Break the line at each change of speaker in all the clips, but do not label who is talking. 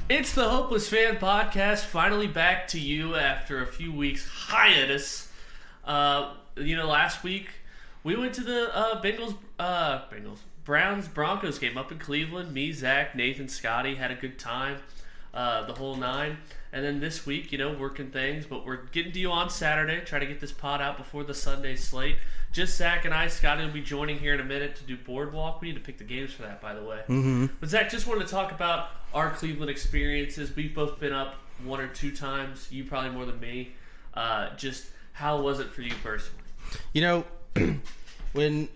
It's the Hopeless Fan Podcast, finally back to you after a few weeks hiatus. Last week we went to the Browns-Broncos game up in Cleveland. Me, Zach, Nathan, Scotty had a good time, the whole nine. And then this week, working things, but we're getting to you on Saturday, try to get this pod out before the Sunday slate. Just Zach and I. Scotty will be joining here in a minute to do Boardwalk. We need to pick the games for that, by the way.
Mm-hmm.
But Zach, just wanted to talk about our Cleveland experiences. We've both been up one or two times. You probably more than me. Just how was it for you personally?
When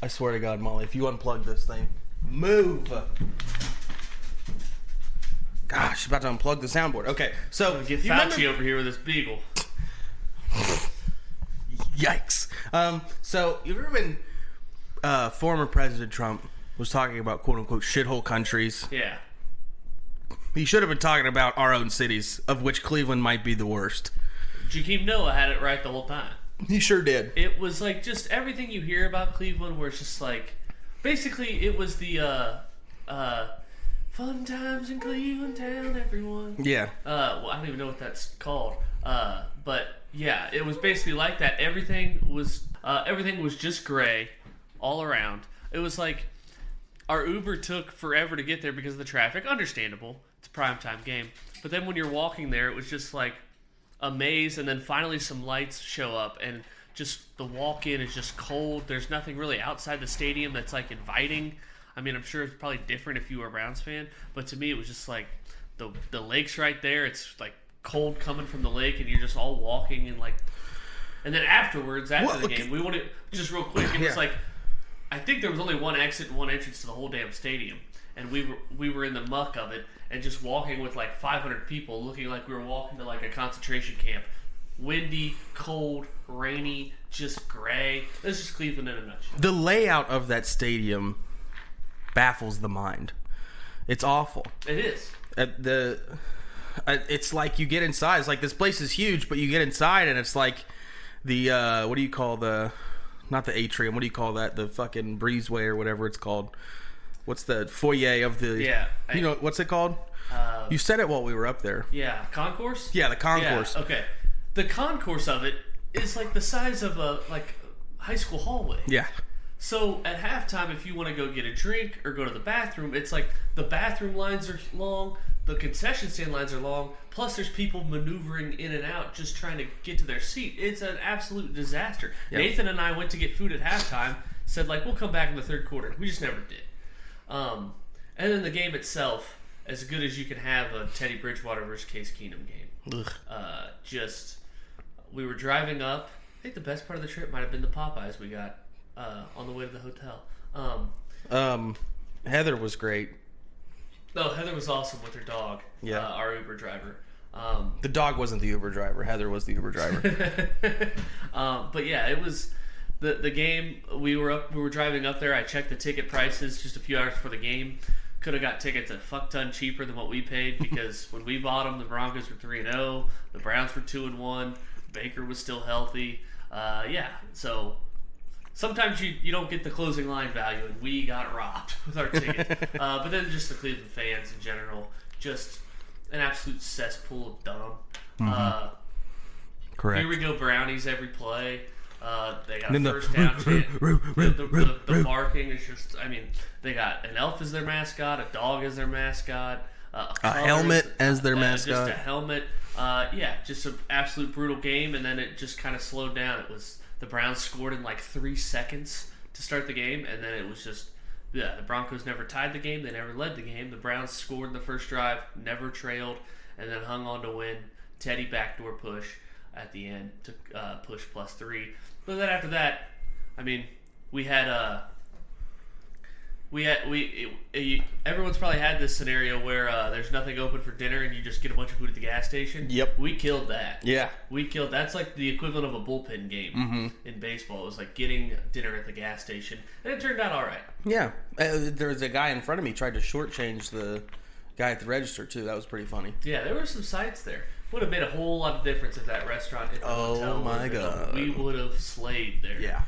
I swear to God, Molly, if you unplug this thing, move. Gosh, about to unplug the soundboard. Okay, so
Get Fauci over here with this beagle.
Yikes. So you remember when former President Trump was talking about quote-unquote shithole countries?
Yeah.
He should have been talking about our own cities, of which Cleveland might be the worst.
Jakeem Noah had it right the whole time.
He sure did.
It was like just everything you hear about Cleveland where it's just like, basically it was the fun times in Cleveland town, everyone.
Yeah.
Well, I don't even know what that's called. But yeah, it was basically like that. Everything was just gray all around. It was like our Uber took forever to get there because of the traffic. Understandable. It's a primetime game. But then when you're walking there, it was just like a maze, and then finally some lights show up, and just the walk-in is just cold. There's nothing really outside the stadium that's like inviting. I mean, I'm sure it's probably different if you were a Browns fan, but to me it was just like the lake's right there. It's like cold coming from the lake, and you're just all walking and like. And then afterwards, the game, we wanted just real quick. It was like, I think there was only one exit and one entrance to the whole damn stadium, and we were in the muck of it and just walking with like 500 people, looking like we were walking to like a concentration camp. Windy, cold, rainy, just gray. This is Cleveland in a nutshell.
The layout of that stadium baffles the mind. It's awful.
It is.
It's like you get inside. It's like this place is huge, but you get inside and it's like the what do you call not the atrium? What do you call that? The fucking breezeway or whatever it's called. What's the foyer of the?
Yeah.
What's it called? You said it while we were up there.
Yeah, concourse.
Yeah, the concourse.
Yeah, okay, the concourse of it is like the size of a high school hallway.
Yeah.
So at halftime, if you want to go get a drink or go to the bathroom, it's like the bathroom lines are long, the concession stand lines are long, plus there's people maneuvering in and out just trying to get to their seat. It's an absolute disaster. Yep. Nathan and I went to get food at halftime, said we'll come back in the third quarter. We just never did. And then the game itself, as good as you can have a Teddy Bridgewater versus Case Keenum game. We were driving up. I think the best part of the trip might have been the Popeyes we got on the way to the hotel.
Heather was great.
No, Heather was awesome with her dog.
Yeah,
our Uber driver.
The dog wasn't the Uber driver. Heather was the Uber driver.
But yeah, it was the game. We were driving up there. I checked the ticket prices just a few hours before the game. Could have got tickets a fuck ton cheaper than what we paid because when we bought them, the Broncos were 3-0, the Browns were 2-1, Baker was still healthy. So sometimes you don't get the closing line value, and we got robbed with our ticket. But then just the Cleveland fans in general, just an absolute cesspool of dumb.
Mm-hmm. Correct.
Here we go, Brownies every play. They got a first down chance. The barking is just, they got an elf as their mascot, a dog as their mascot, a
helmet as their mascot.
Just a helmet. Just an absolute brutal game, and then it just kind of slowed down. It was the Browns scored in 3 seconds to start the game, and then it was just, the Broncos never tied the game. They never led the game. The Browns scored in the first drive, never trailed, and then hung on to win. Teddy backdoor push at the end to push +3. But then after that, everyone's probably had this scenario where there's nothing open for dinner and you just get a bunch of food at the gas station.
Yep.
We killed that.
Yeah.
That's like the equivalent of a bullpen game in baseball. It was like getting dinner at the gas station. And it turned out all right.
Yeah. There was a guy in front of me tried to shortchange the guy at the register, too. That was pretty funny.
Yeah, there were some sights there. Would have made a whole lot of difference if that restaurant at the hotel.
Oh my God.
We would have slayed there.
Yeah.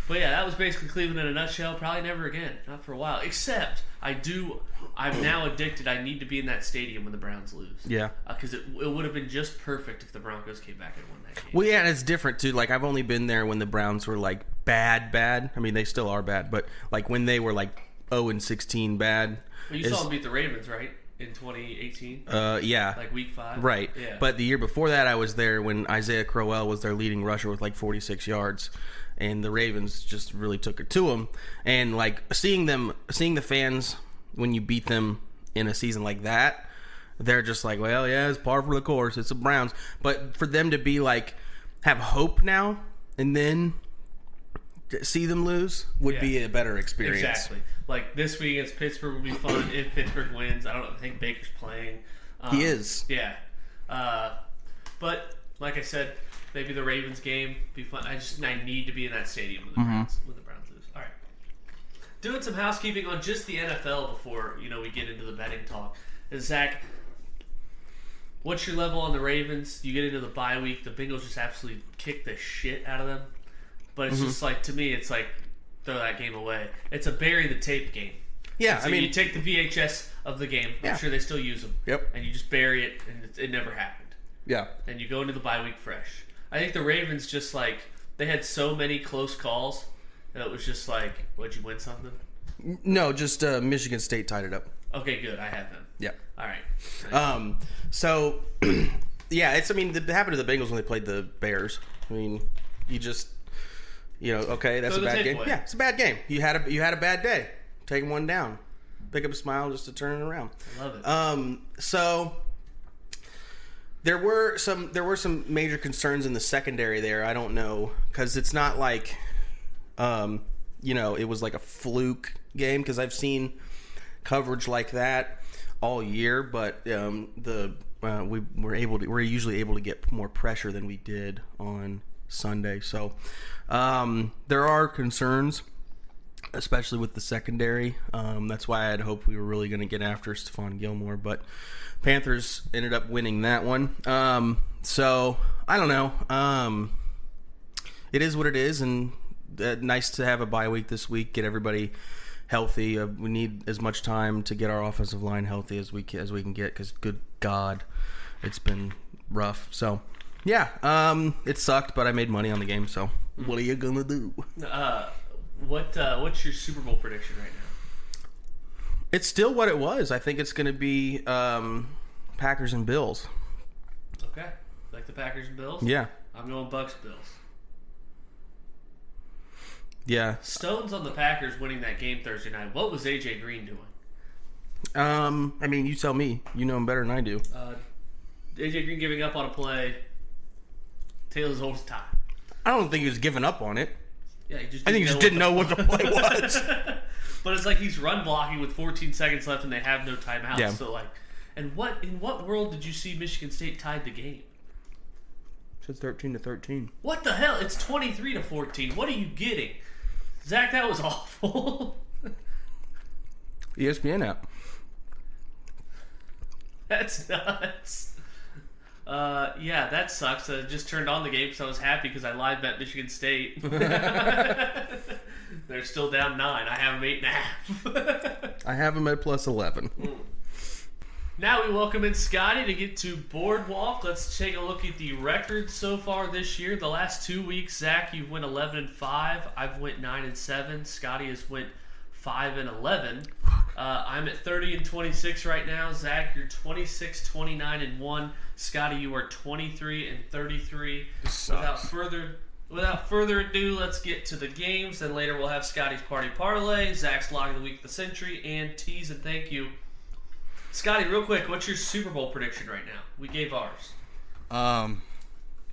But yeah, that was basically Cleveland in a nutshell. Probably never again. Not for a while. Except I'm now addicted. I need to be in that stadium when the Browns lose.
Yeah.
Because it would have been just perfect if the Broncos came back and won that game.
Well, yeah, and it's different too. Like, I've only been there when the Browns were like bad. I mean, they still are bad, but like when they were like 0-16 bad.
Well, you saw them beat the Ravens, right? In 2018?
Yeah.
Like week 5?
Right.
Yeah.
But the year before that, I was there when Isaiah Crowell was their leading rusher with like 46 yards. And the Ravens just really took it to them. And like seeing the fans when you beat them in a season like that, they're just like, well, yeah, it's par for the course. It's the Browns. But for them to be like, have hope now and then see them lose would be a better experience.
Exactly. Like this week against Pittsburgh would be fun if Pittsburgh wins. I think Baker's playing.
He is.
Yeah. But like I said, maybe the Ravens game be fun. I need to be in that stadium when the Browns lose. All right. Doing some housekeeping on just the NFL before we get into the betting talk. Zach, what's your level on the Ravens? You get into the bye week. The Bengals just absolutely kick the shit out of them. But it's just like, to me, it's like throw that game away. It's a bury the tape game.
Yeah,
so you take the VHS of the game. I'm sure they still use them.
Yep.
And you just bury it, and it never happened.
Yeah.
And you go into the bye week fresh. I think the Ravens just like they had so many close calls that it was just like, would you win something?
No, just Michigan State tied it up.
Okay, good. I have them.
Yeah.
All right.
So, yeah, it happened to the Bengals when they played the Bears. I mean, you just, okay, that's a bad game. Yeah, it's a bad game. You had a bad day. Take one down. Pick up a smile just to turn it around.
I love it.
So there were some major concerns in the secondary there. I don't know, because it's not like, it was like a fluke game, because I've seen coverage like that all year, but we're usually able to get more pressure than we did on Sunday. So there are concerns, especially with the secondary. That's why I had hoped we were really going to get after Stephon Gilmore, but Panthers ended up winning that one. So I don't know. It is what it is, and nice to have a bye week this week, get everybody healthy. We need as much time to get our offensive line healthy as we can get, because good God, it's been rough. So yeah, it sucked, but I made money on the game. So what are you gonna do?
What's your Super Bowl prediction right now?
It's still what it was. I think it's going to be Packers and Bills.
Okay, like the Packers and Bills.
Yeah,
I'm going Bucks Bills.
Yeah.
Stone's on the Packers winning that game Thursday night. What was AJ Green doing?
I mean, you tell me. You know him better than I do.
AJ Green giving up on a play. Taylor's always tie.
I don't think he was giving up on it.
Yeah, he just
I think he just didn't know what the play was.
But it's like he's run blocking with 14 seconds left and they have no timeouts.
Yeah.
So like, and in what world did you see Michigan State tied the game?
It said 13-13.
What the hell? It's 23-14. What are you getting? Zach, that was awful.
ESPN app.
That's nuts. Yeah, that sucks. I just turned on the game because I was happy because I live bet Michigan State. They're still down 9. I have them 8.5.
I have them at plus 11.
Now we welcome in Scotty to get to Boardwalk. Let's take a look at the records so far this year. The last 2 weeks, Zach, you've went 11-5. I've went 9-7. Scotty has went 5-11. I'm at 30-26 right now. Zach, you're 26-29-1. Scotty, you are 23-33. Without further ado, let's get to the games. Then later we'll have Scotty's Party Parlay, Zach's Log of the Week of the Century, and Tease and Thank You. Scotty, real quick, what's your Super Bowl prediction right now? We gave ours.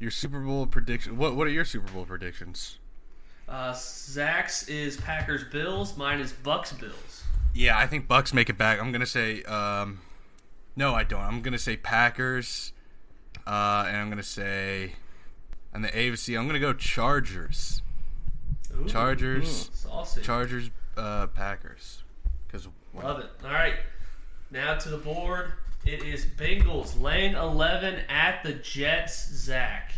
Your Super Bowl prediction. What are your Super Bowl predictions?
Zach's is Packers Bills. Mine is Bucks Bills.
Yeah, I think Bucks make it back. I'm gonna say no, I don't. I'm gonna say Packers, and I'm gonna say on the AFC I'm gonna go Chargers.
Ooh,
Chargers,
saucy.
Chargers, Packers.
Love it. All right. Now to the board. It is Bengals laying 11 at the Jets. Zach.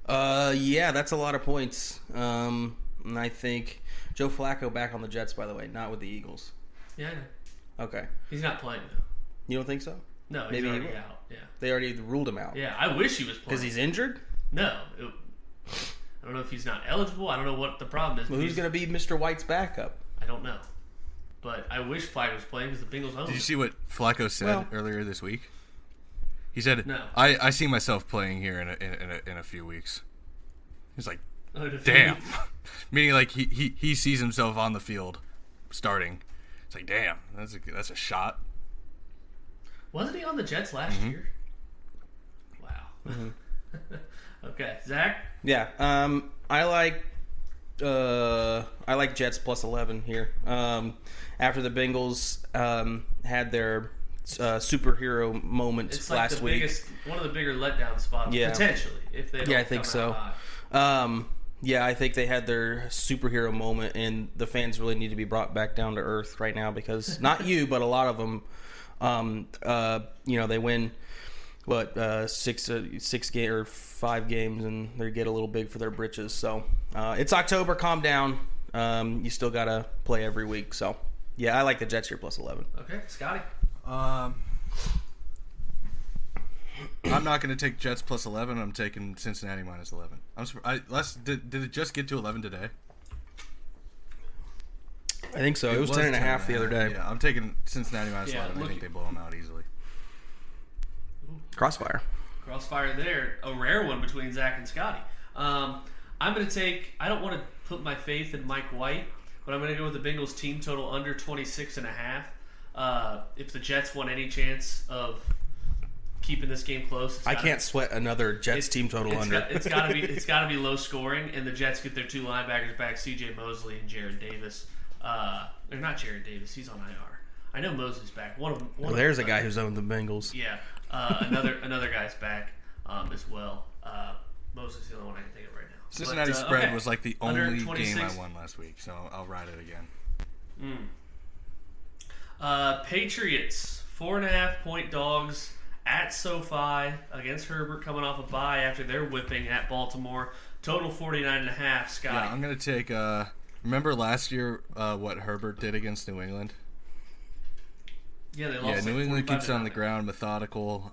Yeah, that's a lot of points. And I think Joe Flacco back on the Jets, by the way, not with the Eagles.
Yeah, I know.
Okay.
He's not playing though.
You don't think so?
No, he's
Maybe he
already
will.
out. Yeah.
They already ruled him out.
Yeah, I wish he was playing.
Because he's injured?
No. I don't know if he's not eligible. I don't know what the problem is.
Well, who's going to be Mr. White's backup?
I don't know. But I wish Flacco was playing because the Bengals own
Did you
him.
see what Flacco said earlier this week? He said,
No.
I see myself playing here in a few weeks. He's like,
Oh,
damn. Meaning like he sees himself on the field starting. It's like, damn, that's a shot.
Wasn't he on the Jets last year? Wow. Okay, Zach?
Yeah. I like Jets plus 11 here. After the Bengals had their superhero moment
It's like
last
the
week.
biggest, one of the bigger letdown spots,
Yeah.
potentially, if they don't
Yeah, I think
come
so.
out hot.
Yeah, I think they had their superhero moment, and the fans really need to be brought back down to earth right now because not you, but a lot of them. They win six game or 5 games, and they get a little big for their britches. So it's October. Calm down. You still gotta play every week. So yeah, I like the Jets here plus 11.
Okay, Scotty?
I'm not going to take Jets plus 11. I'm taking Cincinnati minus 11. Did it just get to 11 today?
I think so. It was 10.5 the other day.
Yeah, I'm taking Cincinnati minus
Yeah,
11. I think they blow them out easily.
Crossfire.
Crossfire there. A rare one between Zach and Scotty. I'm going to take... I don't want to put my faith in Mike White, but I'm going to go with the Bengals team total under 26.5. If the Jets want any chance of keeping this game close...
I can't sweat another Jets team total under.
It's got to be low scoring, and the Jets get their 2 linebackers back, C.J. Mosley and Jared Davis. They're not Jared Davis. He's on IR. I know Mosley's back.
There's a guy who's owned the Bengals.
Yeah. Another guy's back as well. Mosley's the only one I can think of right now.
Cincinnati
But,
spread
okay.
was like the
Under
only
26.
game I won last week, so I'll ride it again.
Patriots 4.5-point dogs at SoFi against Herbert, coming off a bye after their whipping at Baltimore. Total 49.5. Scotty.
Yeah, I'm gonna take. Remember last year what Herbert did against New England?
Yeah, they lost.
Yeah,
like
New England
45
keeps it on the
to
ground, methodical.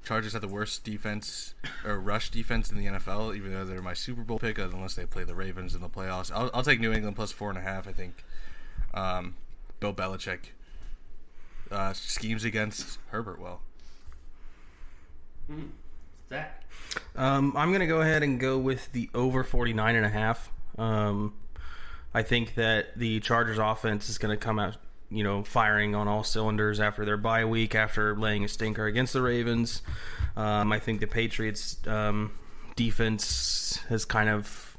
Chargers have the worst defense or rush defense in the NFL, even though they're my Super Bowl pick, unless they play the Ravens in the playoffs. I'll take New England plus 4.5. I think Bill Belichick schemes against Herbert well.
nothing. Zach.
I'm going to go ahead and go with the over 49.5. I think that the Chargers offense is going to come out, firing on all cylinders after their bye week, after laying a stinker against the Ravens. I think the Patriots defense has kind of,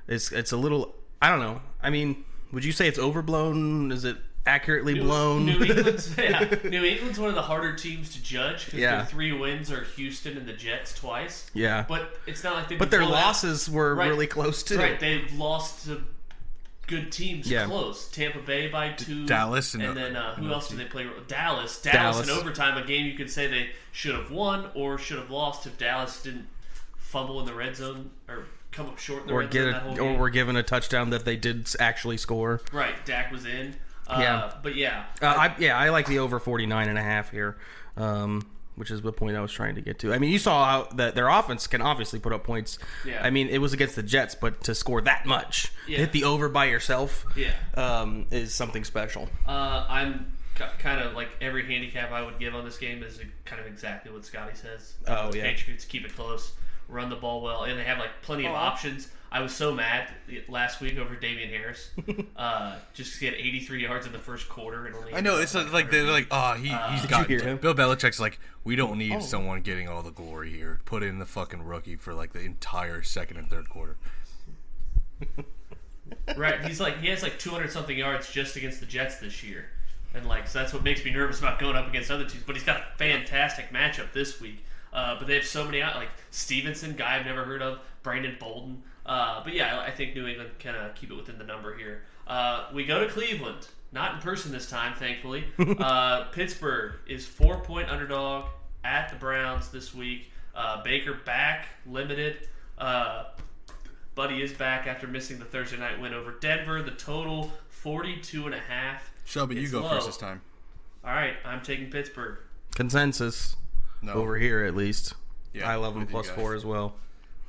it's a little, I don't know. I mean, would you say it's overblown? Is it accurately blown?
New England's one of the harder teams to judge because
Yeah.
their 3 wins are Houston and the Jets twice.
Yeah.
But it's not like they've
But
been
their
blown out.
losses were
Right.
really close too.
Right, they've lost to good teams
Yeah.
close. Tampa Bay by 2.
Dallas
and
and
then who else did they play? Dallas
Dallas.
in overtime, a game you could say they should have won or should have lost if Dallas didn't fumble in the red zone or come up short in the red zone that whole game.
Or were given a touchdown that they did actually score.
Right, Dak was in.
Yeah.
But yeah.
I like the over 49.5 here, which is the point I was trying to get to. I mean, you saw how that their offense can obviously put up points.
Yeah.
I mean, it was against the Jets, but to score that much,
Yeah.
hit the over by yourself,
Yeah.
is something special.
I'm kind of like every handicap I would give on this game is kind of exactly what Scotty says.
Oh,
The
yeah.
Patriots keep it close, run the ball well, and they have like plenty of options. I was so mad last week over Damian Harris. Just 'cause he had 83 yards in the first quarter and only.
I know it's like they're like, he's
Did
got.
you hear him?
Bill Belichick's like, we don't need someone getting all the glory here. Put in the fucking rookie for like the entire second and third quarter.
Right, he has like 200 something yards just against the Jets this year, and so that's what makes me nervous about going up against other teams. But he's got a fantastic matchup this week. But they have so many out, like Stevenson, guy I've never heard of, Brandon Bolden. But yeah, I think New England can keep it within the number here. We go to Cleveland, not in person this time, thankfully. Pittsburgh is 4-point underdog at the Browns this week. Baker back, limited. Buddy is back after missing the Thursday night win over Denver. The total 42.5.
Shelby, you
It's
go
low.
first this time.
All right, I'm taking Pittsburgh.
Consensus
No.
over here at least.
Yeah,
I love them
with you
plus
guys.
4 as well.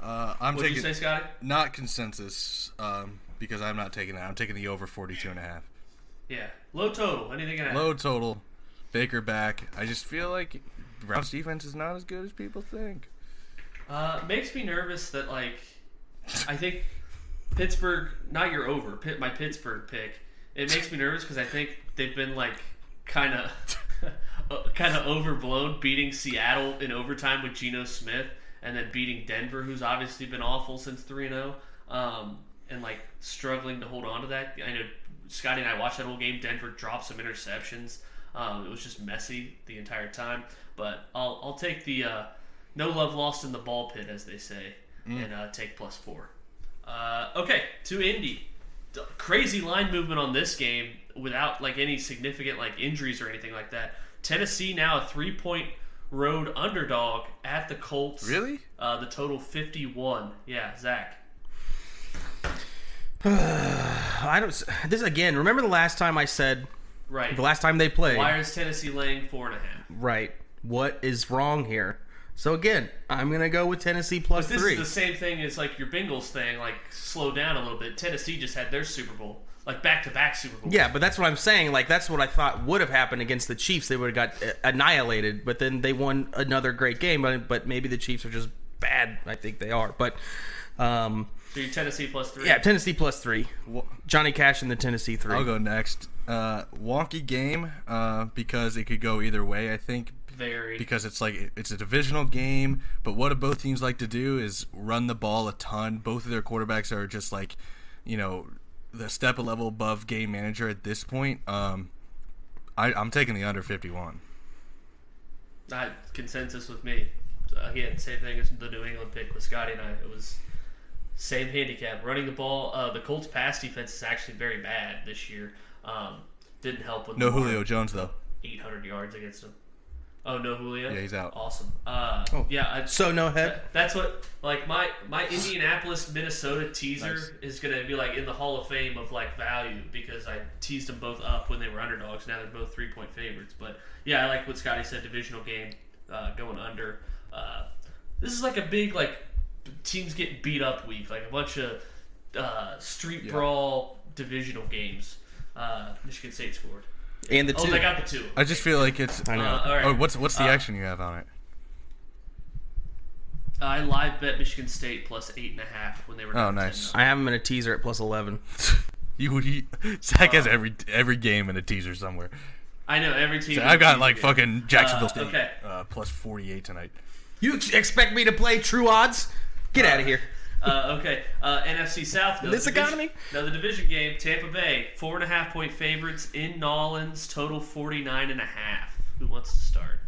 I'm
What did you
taking
say, Scotty?
not consensus because I'm not taking that. I'm taking the over 42.5.
Yeah, low total. Anything in that?
Low total. Baker back. I just feel like Browns defense is not as good as people think.
Makes me nervous that like I think Pittsburgh, not your over, my Pittsburgh pick. It makes me nervous because I think they've been like kind of overblown, beating Seattle in overtime with Geno Smith, and then beating Denver, who's obviously been awful since 3-0, and like struggling to hold on to that. I know Scotty and I watched that whole game. Denver dropped some interceptions. It was just messy the entire time. But I'll take the no love lost in the ball pit, as they say, and take plus 4. Okay, to Indy. Crazy line movement on this game without like any significant like injuries or anything like that. Tennessee now a 3-point road underdog at the Colts.
Really?
The total 51. Yeah, Zach.
I don't. This again. Remember the last time I said
Right.
the last time they played?
Why is Tennessee laying 4.5?
Right. What is wrong here? So again, I'm gonna go with Tennessee plus
But this
3.
is the same thing as like your Bengals thing. Like slow down a little bit. Tennessee just had their Super Bowl, like back-to-back Super Bowls.
Yeah, but that's what I'm saying. Like that's what I thought would have happened against the Chiefs. They would have got annihilated, but then they won another great game. But maybe the Chiefs are just bad. I think they are. But
So you're Tennessee plus 3.
yeah, Tennessee plus 3. Johnny Cash in the Tennessee 3.
I'll go next. Wonky game because it could go either way, I think.
Very.
Because it's like it's a divisional game, but what do both teams like to do is run the ball a ton. Both of their quarterbacks are just like, the step a level above game manager at this point. I'm taking the under 51.
Consensus with me. Again, same thing as the New England pick with Scotty and I. It was same handicap. Running the ball. The Colts' pass defense is actually very bad this year. Didn't help with
No
Lamar.
Julio Jones though.
800 yards against him. Oh, no Julio?
Yeah, he's out.
Awesome. Yeah.
So no head.
That's what, like, my Indianapolis, Minnesota teaser
Nice.
is going to be, like, in the Hall of Fame of, like, value because I teased them both up when they were underdogs. Now they're both 3-point favorites. But, yeah, I like what Scotty said, divisional game going under. This is, like, a big, like, teams getting beat up week. Like, a bunch of street brawl divisional games. Michigan State scored.
And the
Oh,
2.
they got the 2.
I just feel like it's.
I know.
All right.
Oh, what's the action you have on it?
I live bet Michigan State plus 8.5 when they were down
nice.
10-0.
I have him in a teaser at plus 11.
Zach has every game in a teaser somewhere.
I know every team.
So I've got
team
like
game.
fucking Jacksonville State
okay.
plus 48 tonight.
You expect me to play true odds? Get out of here.
Okay. NFC South.
This economy?
The division game. Tampa Bay 4.5-point favorites in Nolans. Total 49.5. Who wants to start?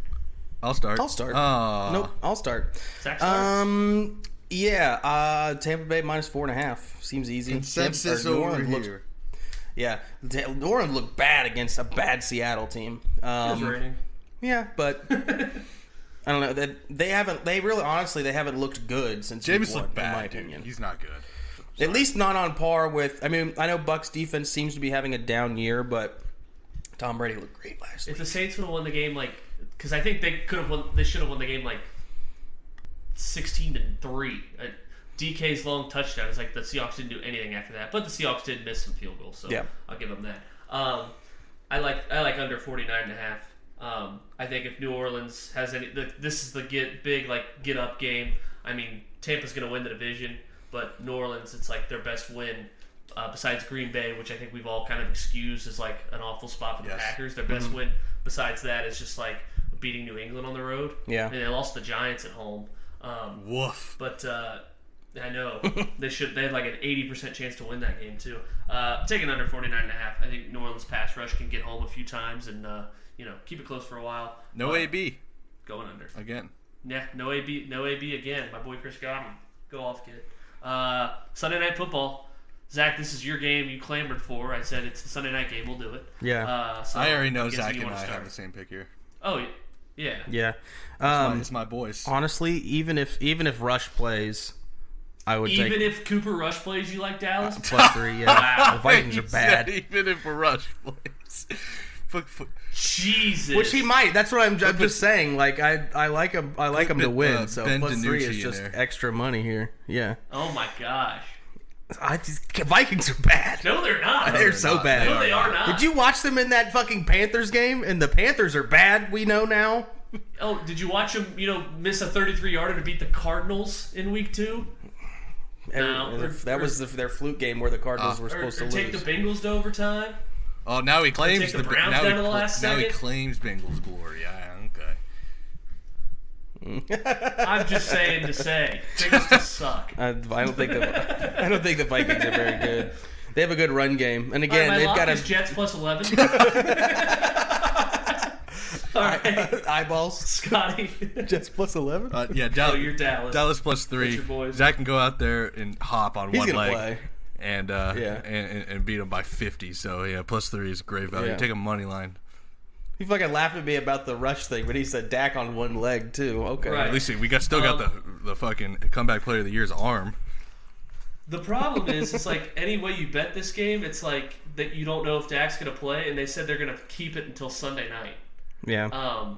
I'll start.
Nope, I'll start.
Zach starts?
Yeah, Tampa Bay minus 4.5 seems easy.
Consensus
New
over
Orleans
here.
looks- yeah, New Orleans looked bad against a bad Seattle team.
It's raining.
Yeah, but I don't know. They haven't looked good since
Jameis
week one,
looked bad,
in my
dude.
opinion.
He's not good.
At least not on par with. I mean, I know Bucks defense seems to be having a down year, but Tom Brady looked great last
If
week.
the Saints would have won the game, like, because I think they could have won. They should have won the game like 16-3. DK's long touchdown. It's like the Seahawks didn't do anything after that, but the Seahawks did miss some field goals, so
Yeah.
I'll give them that. I like under 49.5. I think if New Orleans has any, this is the get up game. I mean, Tampa's going to win the division, but New Orleans, it's like their best win. Besides Green Bay, which I think we've all kind of excused as like an awful spot for the
Yes.
Packers, their best win besides that is just like beating New England on the road.
Yeah.
And they lost the Giants at home.
Woof.
But I know they had like an 80% chance to win that game too. Taking under 49.5. I think New Orleans pass rush can get home a few times and keep it close for a while.
No
But
AB
going under.
again.
Yeah, no AB again. My boy Chris Godwin. Go off, kid. Sunday Night Football. Zach, this is your game you clamored for. I said it's the Sunday night game. We'll do it.
Yeah.
So
I already know
I'm guessing
Zach
you
and
wanna
I
start.
have the same pick here.
Oh, yeah.
Yeah.
It's my boys.
Honestly, even if Rush plays, I would
Even
take
if Cooper Rush plays, you like Dallas?
plus 3. Yeah, the Vikings are
He
bad.
said even if Rush plays.
Jesus.
Which he might. That's what I'm just saying. Like I like him. I like him to win. So
Ben
plus 3
DiNucci
is
in
just
there.
extra money here. Yeah.
Oh my gosh.
Vikings are bad.
No, they're not.
They're so
not.
bad.
No, they are not.
Did you watch them in that fucking Panthers game? And the Panthers are bad. We know now.
Oh, did you watch them? Miss a 33-yarder to beat the Cardinals in Week 2, No.
That was their fluke game where the Cardinals were
or
supposed to
take
lose.
the Bengals to overtime.
Oh, now he claims
take the Browns down to the last
now he
second?
claims Bengals glory. Yeah, okay.
I'm just saying to say, Bengals just suck.
I don't think the Vikings are very good. They have a good run game, and again,
my
they've
lock
got
is
a
Jets plus 11. All right,
eyeballs.
Scotty.
Jets plus 11.
Yeah,
Oh, you're Dallas.
Dallas plus 3.
That's your boys.
Zach can go out there and hop on
He's
one
gonna
leg
play.
and and beat them by 50. So yeah, plus 3 is great value.
Yeah.
Take a money line.
He fucking laughed at me about the rush thing, but he said Dak on one leg too. Okay.
Right.
At least we still got the fucking comeback player of the year's arm.
The problem is, it's like any way you bet this game, it's like that you don't know if Dak's going to play, and they said they're going to keep it until Sunday night.
Yeah.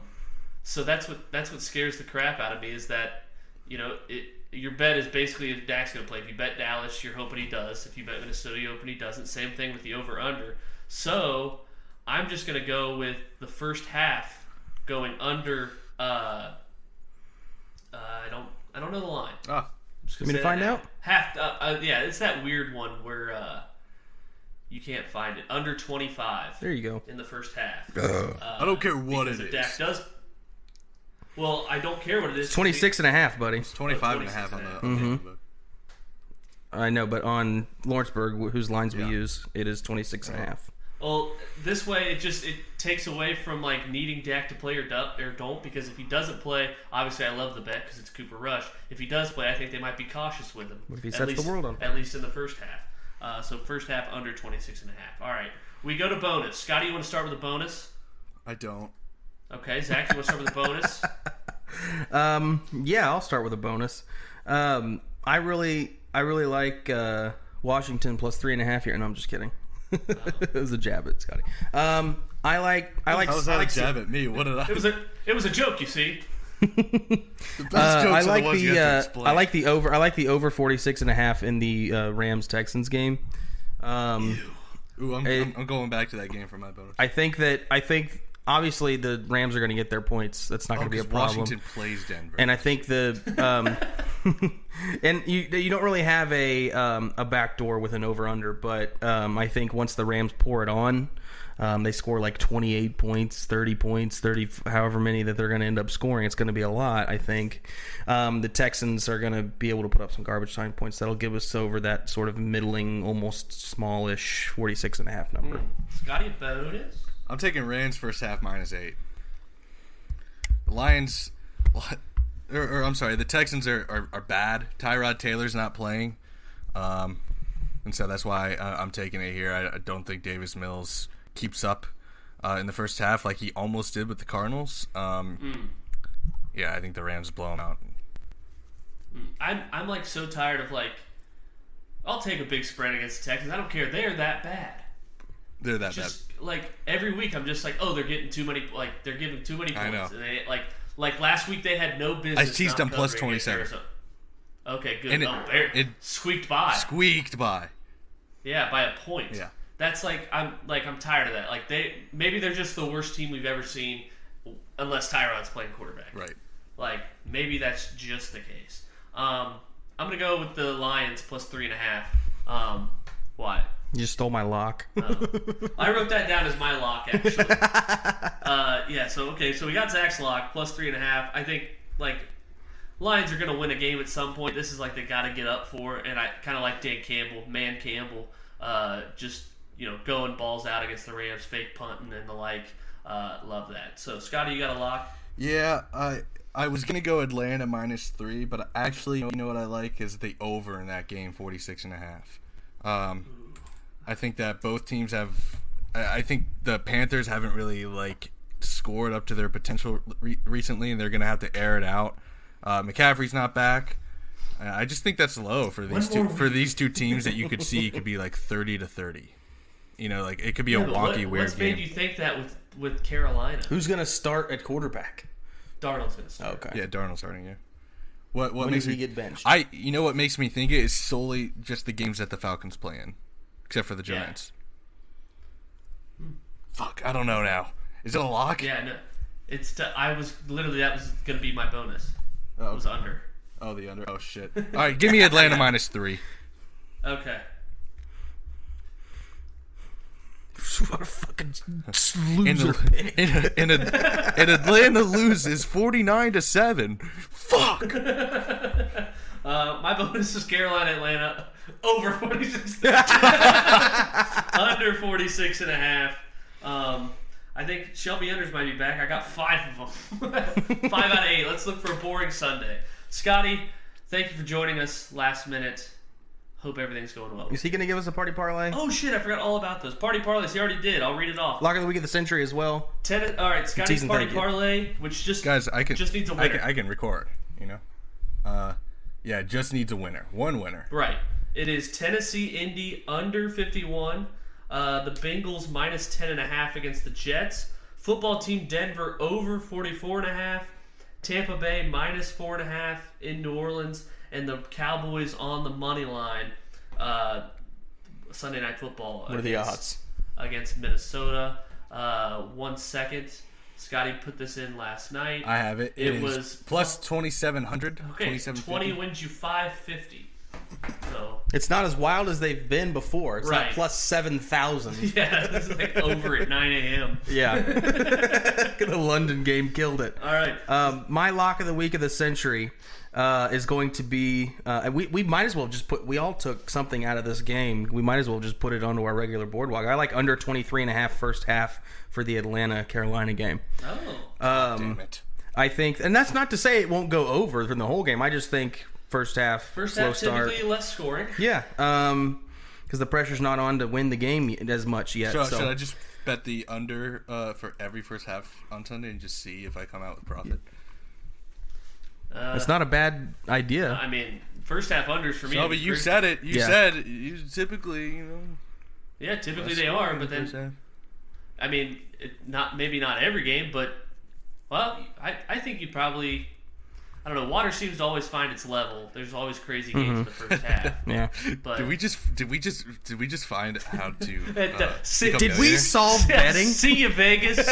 So that's what scares the crap out of me is that your bet is basically if Dak's going to play. If you bet Dallas, you're hoping he does. If you bet Minnesota, you're hoping he doesn't. Same thing with the over/under. So I'm just going to go with the first half going under. I don't know the line.
Ah,
You mean to find out?
Half. Yeah, it's that weird one where you can't find it. Under 25
There you go.
in the first half.
I don't care what
because
it
if
is.
Dak does. Well, I don't care what it is.
26 and a half, buddy.
25 and a half on the book.
I know, but on Lawrenceburg, whose lines we
Yeah.
use, it is 26 and a half.
Well, this way it takes away from like needing Dak to play or don't, because if he doesn't play, obviously I love the bet because it's Cooper Rush. If he does play, I think they might be cautious with him.
What if he
At
sets the
least-
world on
At least in the first half. So first half under 26 and a half. All right, we go to bonus. Scotty, you want to start with a bonus?
I don't.
Okay, Zach, you want to start with a bonus?
Yeah, I'll start with a bonus. I really like Washington plus 3.5 here. No, I'm just kidding. It was a jab at Scotty. I like.
How was that
I like
a jab at me? What did I?
It was a joke, you see.
The best
I
jokes are
like
the ones you have to explain.
I like the over. I like the over 46.5 in the Rams Texans game.
Ooh, I'm going back to that game for my bonus.
I think obviously the Rams are going to get their points. That's not going to be a
'cause
problem.
Washington plays Denver.
And I think and you don't really have a backdoor with an over under, but I think once the Rams pour it on, they score like 28 points, 30 points, 30 however many that they're going to end up scoring. It's going to be a lot. I think the Texans are going to be able to put up some garbage time points that'll give us over that sort of middling, almost smallish 46.5 number.
Scotty, a bonus?
I'm taking Rams first half -8. The Lions, or I'm sorry, the Texans are bad. Tyrod Taylor's not playing, and so that's why I'm taking it here. I don't think Davis Mills keeps up in the first half like he almost did with the Cardinals. Yeah, I think the Rams blow them out.
I'm like so tired of like, I'll take a big spread against the Texans. I don't care. They are that bad.
They're that
Just like every week, I'm just like, oh, they're getting too many. Like they're giving too many points.
I know.
And they, like last week, they had no business.
I teased
not
them plus
covering against
27.
Arizona. Okay, good.
And it
squeaked by.
bad. Squeaked by.
Yeah, by a point.
Yeah.
That's like I'm tired of that. Like maybe they're just the worst team we've ever seen, unless Tyrod's playing quarterback.
Right.
Like maybe that's just the case. I'm gonna go with the Lions plus 3.5. Why?
You just stole my lock.
I wrote that down as my lock, actually. Yeah, so we got Zach's lock, plus 3.5. I think, like, Lions are going to win a game at some point. This is, like, they got to get up for it. And I kind of like Dan Campbell, just, going balls out against the Rams, fake punting and the like. Love that. So, Scotty, you got a lock?
Yeah, I was gonna go Atlanta -3, but actually, you know what I like is the over in that game, 46.5. I think that both teams have. I think the Panthers haven't really like scored up to their potential recently, and they're gonna have to air it out. McCaffrey's not back. I just think that's low for these two teams that you could see could be like 30-30. You know, like it could be a
Yeah, but
wonky, weird
what's
game.
made you think that with Carolina?
Who's gonna start at quarterback?
Darnold's gonna start.
Okay.
Yeah, Darnold starting. Yeah. What
When
makes
does
me
he get benched?
You know what makes me think it is solely just the games that the Falcons play in, except for the
Yeah.
Giants. Fuck, I don't know now. Is it a lock?
Yeah, no. I was literally that was gonna be my bonus.
Oh,
It was under.
oh, the under. Oh shit. All right, give me Atlanta -3.
Okay.
What a fucking
And,
loser.
and Atlanta loses 49-7. Fuck.
My bonus is Carolina, Atlanta over 46. Under 46.5. I think Shelby Unders might be back. I got 5 of them. 5 out of 8. Let's look for a boring Sunday. Scotty, thank you for joining us last minute. Hope everything's going well.
Is he gonna give us a party parlay?
Oh shit, I forgot all about those. Party parlays, he already did. I'll read it off.
Lock of the week of the century as well.
Alright, Scotty's
Season
party
thank you.
parlay, which just
Guys,
just needs a winner.
I can record, you know. Yeah, just needs a winner. One winner.
Right. It is Tennessee Indy under 51. The Bengals minus 10.5 against the Jets. Football team Denver over 44.5. Tampa Bay minus 4.5 in New Orleans. And the Cowboys on the money line. Sunday Night Football.
What are the odds?
Against Minnesota. 1 second. Scotty put this in last night.
I have it.
It
is
was
plus 2,700.
Okay,
2750.
20 wins you 550. So
It's not as wild as they've been before. It's
Right.
not plus 7,000.
yeah, this is like over at 9 a.m.
Yeah. The London game killed it.
All right.
My lock of the week of the century is going to be. We might as well just put. We all took something out of this game. We might as well just put it onto our regular boardwalk. I like under 23.5 first half for the Atlanta Carolina game.
Oh.
Damn it.
I think, and that's not to say it won't go over from the whole game. I just think first half
First
slow
half
start.
typically less scoring.
Yeah. Because the pressure's not on to win the game as much yet.
So
So,
should I just bet the under for every first half on Sunday and just see if I come out with profit?
it's not a bad idea.
I mean, first half unders for me.
No, but you said it. You
Yeah.
said you typically, you know.
Yeah, typically
less
they are,
scoring
but
first
then
half.
I mean, maybe not every game, but well, I think you probably. I don't know. Water seems to always find its level. There's always crazy games in the first half.
Yeah.
But
Did we just find how to?
Did
become
we
millionaires?
solve betting?
See you, Vegas.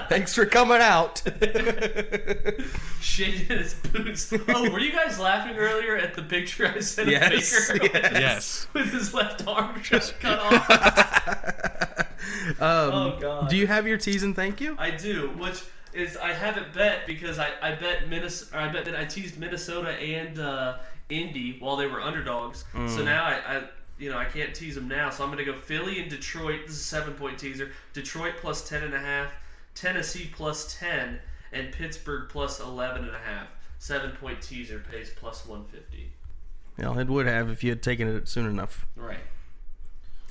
Thanks for coming out.
Shit in his boots. Oh, were you guys laughing earlier at the picture I sent
Yes,
of Baker
yes.
Yes.
with his left arm just cut off? Oh god.
Do you have your teas and thank you?
I do, which is I haven't bet because I bet Minnesota. I bet that I teased Minnesota and Indy while they were underdogs. So now I can't tease them now. So I'm going to go Philly and Detroit. This is a 7-point teaser. Detroit plus 10.5, Tennessee plus 10, and Pittsburgh plus 11.5. 7-point teaser pays plus 150.
Well, it would have if you had taken it soon enough.
Right.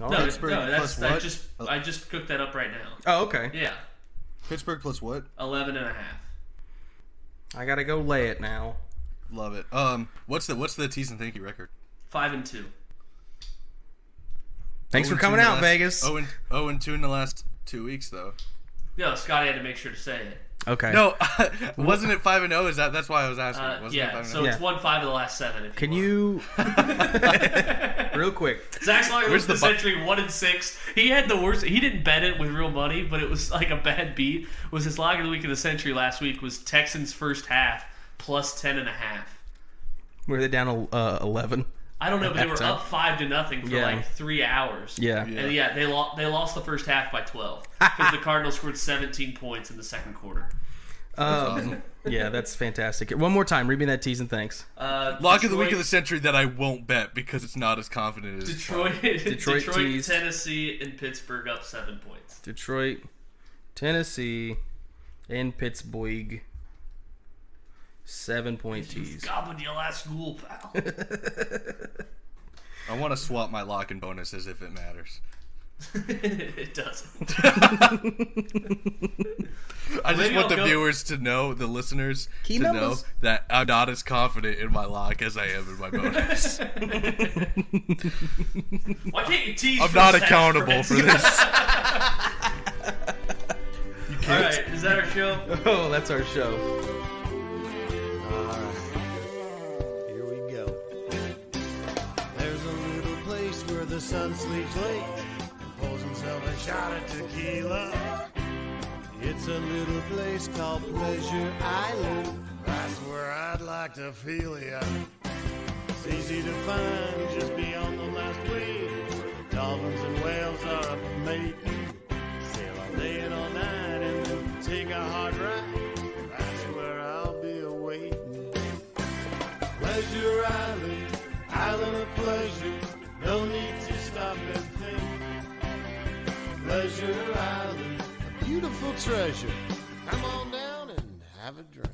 All
No,
right.
Pittsburgh
that's
plus what?
I just cooked that up right now.
Oh, okay.
Yeah,
Pittsburgh plus what?
11.5.
I gotta go lay it now.
Love it. What's the tease and thank you record?
5-2.
Thanks for
0-2
coming
in the
out,
last-
Vegas.
0-2 in the last 2 weeks though.
No, Scotty had to make sure to say it.
Okay.
No, wasn't it 5-0? Is that's why I was asking? Wasn't
Yeah,
it 5-0?
so it's 1-5 of the last 7. If
Can
want.
you, real quick?
Zach's lock of
Where's
the
the bu-
century 1-6. He had the worst. He didn't bet it with real money, but it was like a bad beat. Was his lock of the week of the century last week was Texans first half plus 10.5.
Were they down 11?
I don't know, but they were
Halftime.
up 5-0 for
Yeah.
like 3 hours.
Yeah.
Yeah.
And yeah, they lost the first half by 12 because the Cardinals scored 17 points in the second quarter.
Yeah, that's fantastic. One more time, read me that teas and thanks.
Lock of the week of the century that I won't bet because it's not as confident as
Detroit,
Detroit teased.
Tennessee, and Pittsburgh up 7 points.
Detroit, Tennessee, and Pittsburgh. 7-point teas.
Goblin your last ghoul, pal.
I want to swap my lock and bonus as if it matters.
It doesn't.
I just
Maybe
want
I'll
the
go-
viewers to know, the listeners
Key
to
numbers.
know that I'm not as confident in my lock as I am in my bonus.
Why can't you tease?
I'm
for
not
a second,
accountable for
Prince?
this.
All right, is that our show?
Oh, that's our show.
Alright, here we go. There's a little place where the sun sleeps late and pulls himself a shot of tequila. It's a little place called Pleasure Island. That's where I'd like to feel ya. It's easy to find just beyond the last wave. Dolphins and whales are up mating. Sail all day and all night and then take a hard ride. That's where I'll be awaiting. Pleasure Island, island of pleasure. No need to stop and think. Pleasure Island, a beautiful treasure. Come on down and have a drink.